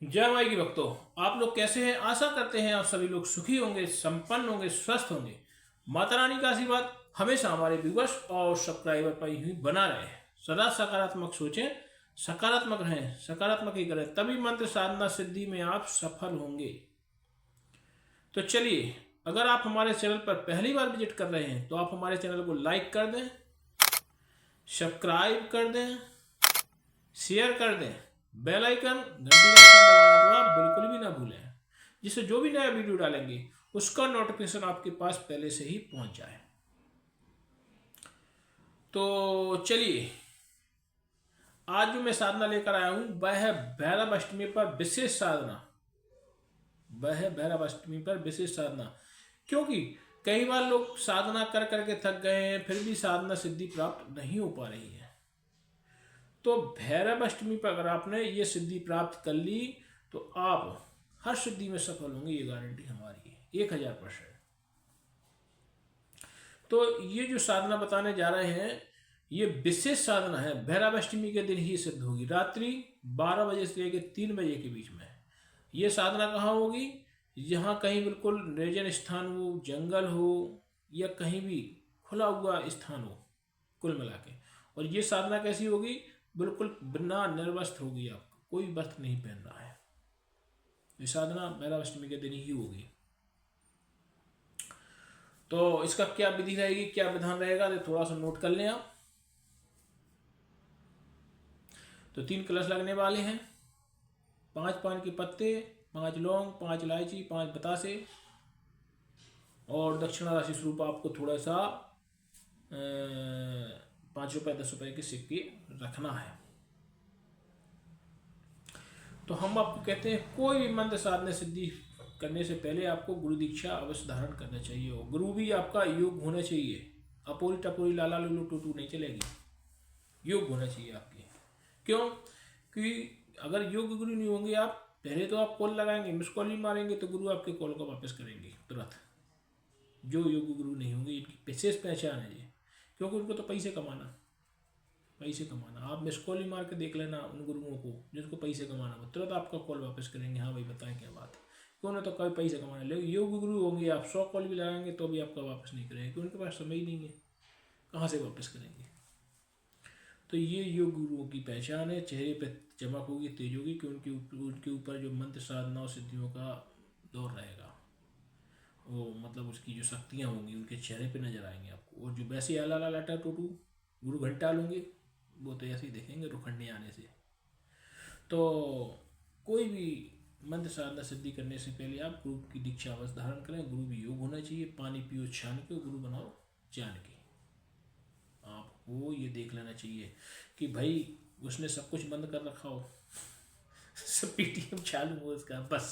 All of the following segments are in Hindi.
जय माई की भक्तों, आप लोग कैसे हैं? आशा करते हैं आप सभी लोग सुखी होंगे, संपन्न होंगे, स्वस्थ होंगे। माता रानी का आशीर्वाद हमेशा हमारे व्यूवर्स और सब्सक्राइबर पर ही बना रहे। सदा सकारात्मक सोचें, सकारात्मक रहें, सकारात्मक ही करें, तभी मंत्र साधना सिद्धि में आप सफल होंगे। तो चलिए, अगर आप हमारे चैनल पर पहली बार विजिट कर रहे हैं तो आप हमारे चैनल को लाइक कर दें, सब्सक्राइब कर दें, शेयर कर दें, बेल आइकन घंटी का निशान दबाना तो आप बिल्कुल भी ना भूलें, जिससे जो भी नया वीडियो डालेंगे उसका नोटिफिकेशन आपके पास पहले से ही पहुंच जाए। तो चलिए, आज जो मैं साधना लेकर आया हूं वह है भैरव अष्टमी पर विशेष साधना। वह है भैरव अष्टमी पर विशेष साधना, क्योंकि कई बार लोग साधना कर करके थक गए हैं, फिर भी साधना सिद्धि प्राप्त नहीं हो पा रही है। तो भैरव अष्टमी पर अगर आपने ये सिद्धि प्राप्त कर ली तो आप हर सिद्धि में सफल होंगे, ये गारंटी हमारी है 1000%। तो ये जो साधना बताने जा रहे हैं ये विशेष साधना है, भैरव अष्टमी के दिन ही सिद्ध होगी, रात्रि 12 बजे से लेकर 3 बजे के बीच में। ये साधना कहाँ होगी? जहाँ कहीं बिल्कुल निर्जन स्थान हो, जंगल हो, या कहीं भी खुला हुआ स्थान हो, कुल मिला के। और ये साधना कैसी होगी? बिल्कुल बिना निर्वस्त्र होगी, आपको कोई वस्त्र नहीं पहनना है। ये साधना भैरव अष्टमी के दिन ही होगी। तो इसका क्या विधि रहेगी, क्या विधान रहेगा, तो थोड़ा सा नोट कर लें आप। तो 3 कलश लगने वाले हैं, 5 पान के पत्ते, 5 लौंग, 5 इलायची, 5 बतासे, और दक्षिणा राशि स्वरूप आपको थोड़ा सा 5 रुपए 10 रुपए के सिक्के रखना है। तो हम आपको कहते हैं कोई भी मंत्र साधने सिद्धि करने से पहले आपको गुरु दीक्षा अवश्य धारण करना चाहिए, और गुरु भी आपका योग होना चाहिए। अपोरी टपोरी लाला लुलू टूटू नहीं चलेगी, योग होना चाहिए आपके। क्यों? कि अगर योग गुरु नहीं होंगे आप, पहले तो आप कॉल लगाएंगे, मिस कॉल ही मारेंगे, तो गुरु आपके कॉल को वापस करेंगे तुरंत। जो योग गुरु नहीं होंगे इनकी विशेष पहचान है ये, क्योंकि उनको तो पैसे कमाना, पैसे कमाना। आप मिस कॉल ही मार के देख लेना उन गुरुओं को जिनको पैसे कमाना, वो तुरंत आपका कॉल वापस करेंगे, हाँ भाई बताएं क्या बात है। क्यों ना, तो कोई पैसे कमाना। लेकिन योग गुरु होंगे, आप 100 कॉल भी लगाएंगे तो भी आपका वापस नहीं करेंगे, क्योंकि उनके पास समय ही नहीं है, कहाँ से वापस करेंगे। तो ये योग गुरुओं की पहचान है। चेहरे पर चमक होगी, तेज होगी, कि उनके ऊपर जो मंत्र साधना और सिद्धियों का दौर रहेगा, वो मतलब उसकी जो शक्तियाँ होंगी उनके चेहरे पे नजर आएंगे आपको। और जो वैसे आला लाटा टोटू गुरु घंटा होंगे, वो तो ऐसे ही देखेंगे रुखंडे आने से। तो कोई भी मंत्र साधना सिद्धि करने से पहले आप गुरु की दीक्षा अवश्य धारण करें। गुरु भी योग होना चाहिए, पानी पियो छान के, गुरु बनाओ जान के। आपको ये देख लेना चाहिए कि भाई उसने सब कुछ बंद कर रखा हो, सब पेटीएम चालू हो उसका, बस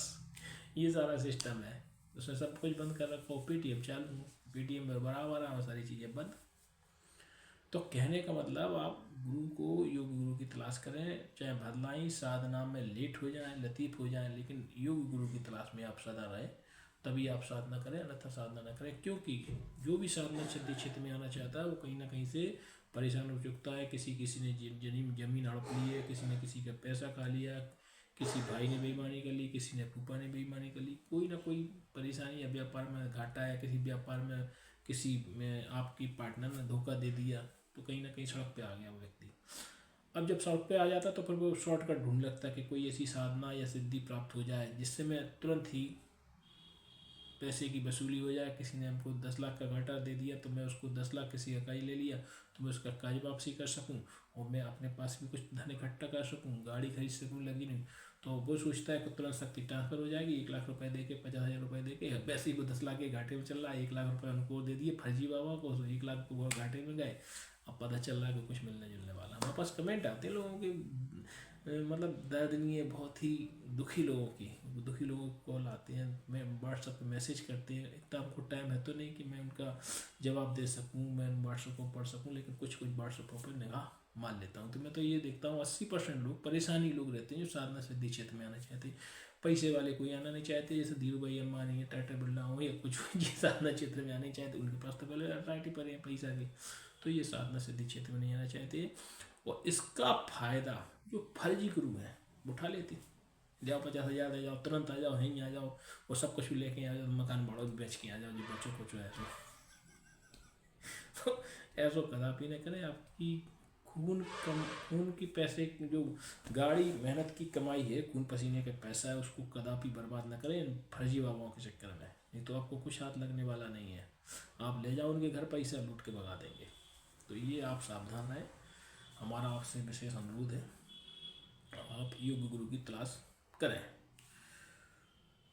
ये सारा सिस्टम है। उसने सब कुछ बंद कर रखा हो, पेटीएम चालू हो, पेटीएम में बराबर आ सारी चीज़ें बंद। तो कहने का मतलब आप गुरु को, योग गुरु की तलाश करें, चाहे भदलाई साधना में लेट हो जाए, लतीफ़ हो जाए, लेकिन योग गुरु की तलाश में आप सदा रहें, तभी आप साधना करें, अन्यथा साधना न करें। क्योंकि जो भी साधना सिद्धि क्षेत्र में आना चाहता है वो कहीं ना कहीं से परेशान हो चुकता है। किसी ने जमीन हड़प ली है, किसी ने किसी का पैसा खा लिया, किसी भाई ने बेईमानी कर ली, किसी ने फूफा ने बेईमानी कर ली, कोई ना कोई परेशानी, या व्यापार में घाटा है, किसी व्यापार में किसी में आपकी पार्टनर ने धोखा दे दिया, तो कहीं ना कहीं सड़क पे आ गया वो व्यक्ति। अब जब सड़क पे आ जाता है तो फिर वो शॉर्टकट ढूंढ लगता है कि कोई ऐसी साधना या सिद्धि प्राप्त हो जाए जिससे मैं तुरंत ही पैसे की वसूली हो जाए। किसी ने हमको 10 लाख का घाटा दे दिया तो मैं उसको 10 लाख किसी का कर्ज ले लिया तो मैं उसका कर्ज वापसी कर सकूं, और मैं अपने पास भी कुछ धन इकट्ठा कर सकूं, गाड़ी खरीद सकूं लगी नहीं। तो वो सोचता है कि तुरंत शक्ति ट्रांसफर हो जाएगी, 1 लाख रुपए दे के, 50,000 रुपये दे के। वैसे ही वो 10 लाख के घाटे में चल रहा है, 1 लाख रुपये उनको दे दिए फर्जी बाबा को, तो 1 लाख को वो घाटे में गए। अब पता चल रहा है कि कुछ मिलने जुलने वाला। हमारे पास कमेंट आते हैं लोगों के, मतलब दर्दनीय, बहुत ही दुखी लोगों की, दुखी लोगों को कॉल आते हैं, मैं व्हाट्सएप पे मैसेज करते हैं। इतना हमको टाइम है तो नहीं कि मैं उनका जवाब दे सकूं, मैं व्हाट्सएप को पढ़ सकूं, लेकिन कुछ कुछ व्हाट्सएप पर निगाह मार लेता हूं। तो मैं तो ये देखता हूँ 80% लोग परेशानी लोग रहते हैं जो साधना सिद्धि क्षेत्र में आना चाहते हैं। पैसे वाले कोई आना नहीं चाहते, जैसे धीरू भाई अम्बानी है, टाटा बिरला हो, या कुछ ये साधना क्षेत्र में आना नहीं चाहते, उनके पास तो पहले अथॉरिटी पर है पैसा की, तो ये साधना सिद्धि क्षेत्र में नहीं आना चाहते। और इसका फायदा जो फर्जी गुरु हैं उठा लेते, जाओ 50,000 दे जाओ, तुरंत आ जाओ, यहीं आ जाओ, वो सब कुछ भी लेके आ जाओ, मकान भाड़ों भी बेच के आ जाओ जो बच्चों को जो है तो ऐसा कदापि न करें। आपकी खून की पैसे जो गाड़ी मेहनत की कमाई है, खून पसीने का पैसा है, उसको कदापि बर्बाद न करें फर्जी बाबाओं के चक्कर में, नहीं तो आपको कुछ हाथ लगने वाला नहीं है। आप ले जाओ उनके घर, पैसा लूट के भगा देंगे। तो ये आप सावधान रहें, हमारा आपसे विशेष अनुरोध है, आप योग्य गुरु की तलाश करें।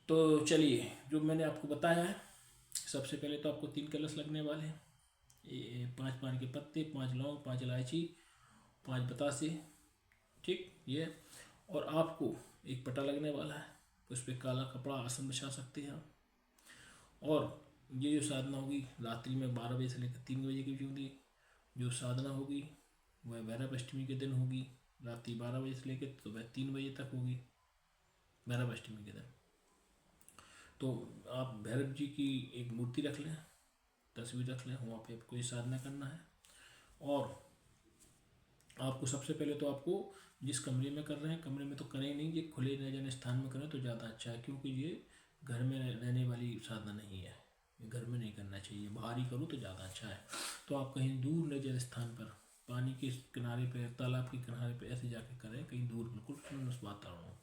तो चलिए, जो मैंने आपको बताया है, सबसे पहले तो आपको 3 कलश लगने वाले हैं, 5 पान के पत्ते, 5 लौंग, 5 इलायची, 5 बतासे, ठीक ये। और आपको एक पटा लगने वाला है, उस पर काला कपड़ा आसन बिछा सकते हैं आप। और ये जो साधना होगी रात्रि में 12 बजे से लेकर 3 बजे के बीच होगी। जो साधना होगी वह भैरव अष्टमी के दिन होगी, रात्रि 12 बजे से लेकर सुबह 3 बजे तक होगी भैरव अष्टमी के दिन। तो आप भैरव जी की एक मूर्ति रख लें, तस्वीर रख लें, वहाँ पे आपको ये साधना करना है। और आपको सबसे पहले तो आपको जिस कमरे में कर रहे हैं, कमरे में तो करें नहीं, ये खुले न जाने स्थान में करें तो ज़्यादा अच्छा है, क्योंकि ये घर में रहने वाली साधना नहीं है, ये घर में नहीं करना चाहिए, बाहर ही करो तो ज़्यादा अच्छा है। तो आप कहीं दूर न जाने स्थान पर, पानी के किनारे पे, तालाब के किनारे पे ऐसे जाके करें, कहीं दूर बिल्कुल सुन्न वातावरण।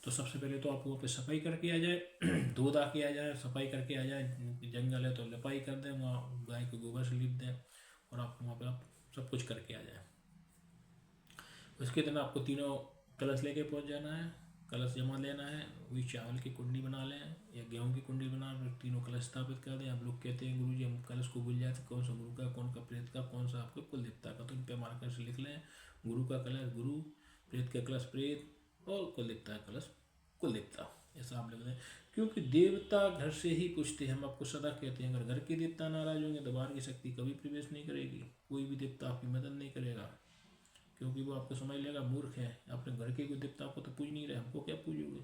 तो सबसे पहले तो आप वहाँ पे सफाई करके आ जाए, धो धा के आ जाए, सफाई करके आ जाए, जंगल है तो लिपाई कर दें, वहाँ गाय को गोबर से लीप दें, और आप वहाँ पे आप सब कुछ करके आ जाए। उसके दिन आपको 3 कलश लेके पहुँच जाना है, कलश जमा लेना है, वही चावल की कुंडी बना लें या गेहूं की कुंडी बना, 3 कलश स्थापित कर दें। आप लोग कहते हैं गुरु जी हम कलश को भूल जाए तो कौन सा गुरु का, कौन का प्रेत का, कौन सा आपके कुल देवता का, तो इन पे मार्कर से लिख लें, गुरु का कलश गुरु, प्रेत का कलश प्रेत, और कुल देवता का कलश कुल देवता, ऐसा आप लिख दें। क्योंकि देवता घर से ही पूछते हैं, हम आपको सदा कहते हैं, अगर घर के देवता नाराज होंगे तो बाहर की शक्ति कभी प्रवेश नहीं करेगी, कोई भी देवता आपकी मदद नहीं करेगा, क्योंकि वो आपको समझ लेगा मूर्ख है, अपने घर के कोई देवता को तो पूज नहीं रहे, हमको क्या पूजोगे।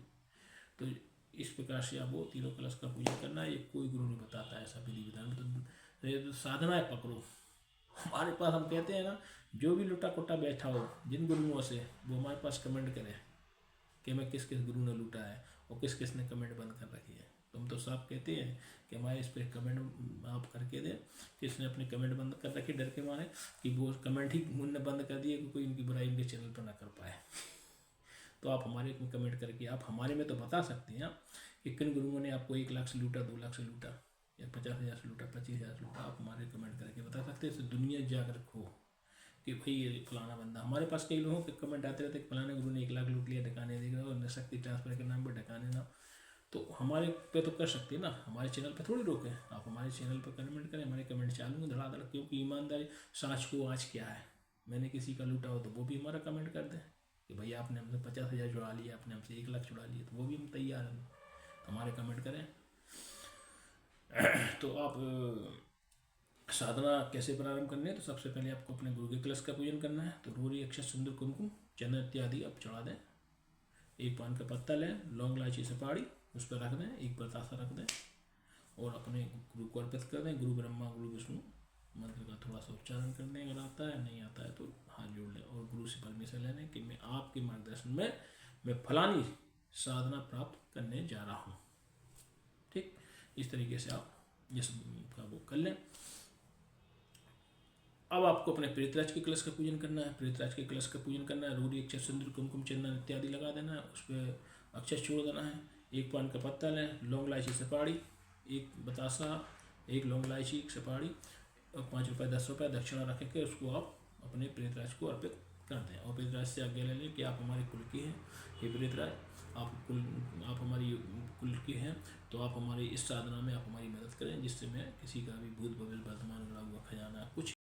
तो इस प्रकार से आप वो 3 कलश का पूजन करना है, ये कोई गुरु नहीं बताता है ऐसा विधि विधान। तो ये तो साधना है, पकड़ो। हमारे पास हम कहते हैं ना, जो भी लुटा कुटा बैठा हो जिन गुरुओं से, वो हमारे पास कमेंट करें कि मैं किस किस गुरु ने लूटा है और किस किस ने कमेंट बंद कर रखी है। तुम तो साफ कहते हैं कि हमारे इस पर कमेंट आप करके दें, किसने अपने कमेंट बंद कर रखे डर के मारे कि वो कमेंट ही उनने बंद कर दिए कि कोई इनकी बुराई इनके चैनल पर ना कर पाए। तो आप हमारे में कमेंट करके आप हमारे में तो बता सकते हैं कि किन गुरुओं ने आपको 1 लाख से लूटा, 2 लाख से लूटा, या 50,000 से लूटा, 25,000 से लूटा। आप हमारे कमेंट करके बता सकते हैं, इससे दुनिया जागरूक हो कि भाई ये फलाना बंदा। हमारे पास कई लोगों के कमेंट आते रहते कि फलाने गुरु ने 1 लाख लूट लिया, ढकाने देगा, और शक्ति ट्रांसफर के नाम पर ढकाने ना। तो हमारे पे तो कर सकते हैं ना, हमारे चैनल पे थोड़ी रोकें। आप हमारे चैनल पर कमेंट करें, हमारे कमेंट चालू हैं धड़ाधड़, क्योंकि ईमानदारी सांच को आज क्या है। मैंने किसी का लूटा हो तो वो भी हमारा कमेंट कर दें कि भाई आपने हमसे 50,000 चुरा लिया, आपने हमसे 1 लाख चुरा लिया, तो वो भी हम तैयार हैं, हमारे कमेंट करें। तो आप साधना कैसे प्रारंभ करनी है, तो सबसे पहले आपको अपने गुरु के कलश का पूजन करना है। तो रोरी अक्षत सिंदूर कुमकुम चंदन इत्यादि आप चढ़ा दें, 1 पान का पत्ता लें, लौंग इलायची सुपारी उस पर रख दें, 1 बतासा रख दें, और अपने गुरु को अर्पित कर दें। गुरु ब्रह्मा गुरु विष्णु मंत्र का थोड़ा सा उच्चारण कर दें, अगर आता है, नहीं आता है तो हाथ जोड़ लें, और गुरु से परमिशन ले लें कि मैं आपके मार्गदर्शन में मैं फलानी साधना प्राप्त करने जा रहा हूँ। ठीक, इस तरीके से आप ये सब का वो कर लें। अब आपको अपने प्रेतराज के कलश का पूजन करना है। प्रेतराज के कलश का पूजन करना है, रोरी अक्षत सिंदूर कुमकुम चंदन इत्यादि लगा देना है, उस पर अक्षत छोड़ देना है, 1 पान का पत्ता लें, लौंग इलायची सुपारी, 1 बतासा, 1 लौंग इलायची सुपारी, और 5 रुपये 10 रुपये दक्षिणा रख के उसको आप अपने प्रेतराज को अर्पित कर दें। और प्रेतराज से आज्ञा ले लें कि आप हमारे कुल के हैं, हे प्रेतराज, आप हमारी कुल के हैं, तो आप हमारी इस साधना में आप हमारी मदद करें, जिससे मैं किसी का भी भूत भविष्य वर्तमान उड़ा हुआ खजाना कुछ